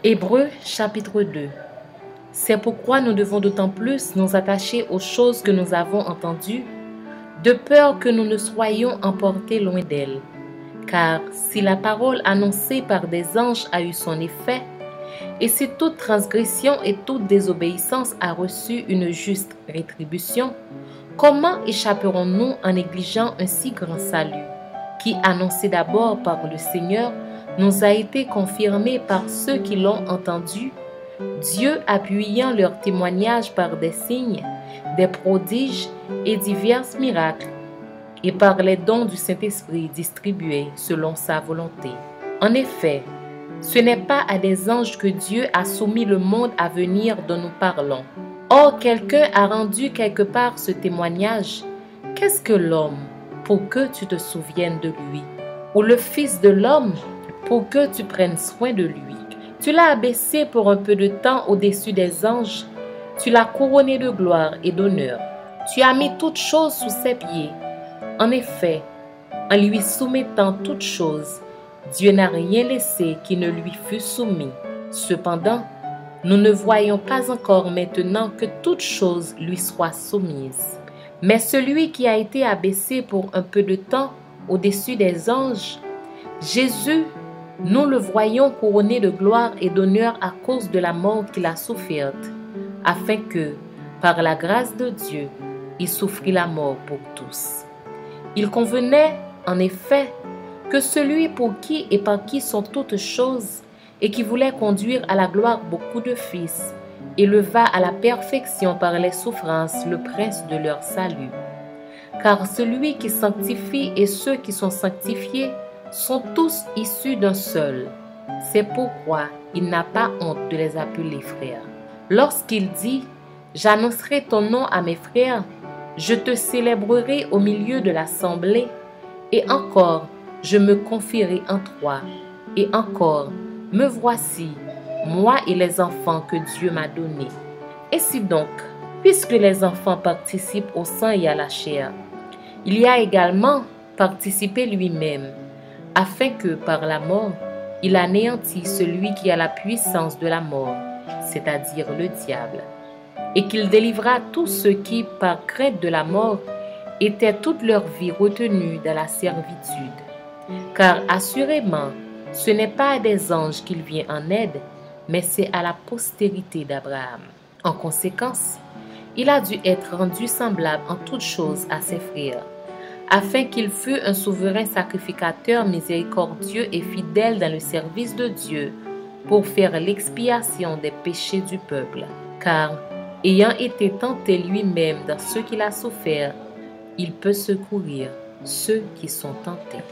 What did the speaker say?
Hébreux chapitre 2. C'est pourquoi nous devons d'autant plus nous attacher aux choses que nous avons entendues, de peur que nous ne soyons emportés loin d'elles. Car si la parole annoncée par des anges a eu son effet, et si toute transgression et toute désobéissance a reçu une juste rétribution, comment échapperons-nous en négligeant un si grand salut, qui, annoncé d'abord par le Seigneur, nous a été confirmé par ceux qui l'ont entendu, Dieu appuyant leur témoignage par des signes, des prodiges et divers miracles, et par les dons du Saint-Esprit distribués selon sa volonté. En effet, ce n'est pas à des anges que Dieu a soumis le monde à venir dont nous parlons. Or, quelqu'un a rendu quelque part ce témoignage. Qu'est-ce que l'homme pour que tu te souviennes de lui? Ou le Fils de l'homme pour que tu prennes soin de lui? Tu l'as abaissé pour un peu de temps au-dessus des anges. Tu l'as couronné de gloire et d'honneur. Tu as mis toutes choses sous ses pieds. En effet, en lui soumettant toutes choses, Dieu n'a rien laissé qui ne lui fût soumis. Cependant, nous ne voyons pas encore maintenant que toutes choses lui soient soumises. Mais celui qui a été abaissé pour un peu de temps au-dessus des anges, Jésus, nous le voyons couronné de gloire et d'honneur à cause de la mort qu'il a soufferte, afin que, par la grâce de Dieu, il souffrit la mort pour tous. Il convenait, en effet, que celui pour qui et par qui sont toutes choses, et qui voulait conduire à la gloire beaucoup de fils, éleva à la perfection par les souffrances le prince de leur salut. Car celui qui sanctifie et ceux qui sont sanctifiés sont tous issus d'un seul. C'est pourquoi il n'a pas honte de les appeler frères. Lorsqu'il dit « J'annoncerai ton nom à mes frères, je te célébrerai au milieu de l'assemblée, et encore, je me confierai en toi, et encore, me voici, moi et les enfants que Dieu m'a donnés. Ainsi donc, puisque les enfants participent au sang et à la chair, il y a également participé lui-même, afin que par la mort, il anéantisse celui qui a la puissance de la mort, c'est-à-dire le diable, et qu'il délivra tous ceux qui, par crainte de la mort, étaient toute leur vie retenus dans la servitude. Car assurément, ce n'est pas à des anges qu'il vient en aide, mais c'est à la postérité d'Abraham. En conséquence, il a dû être rendu semblable en toutes choses à ses frères, afin qu'il fût un souverain sacrificateur miséricordieux et fidèle dans le service de Dieu, pour faire l'expiation des péchés du peuple. Car, ayant été tenté lui-même dans ce qu'il a souffert, il peut secourir ceux qui sont tentés.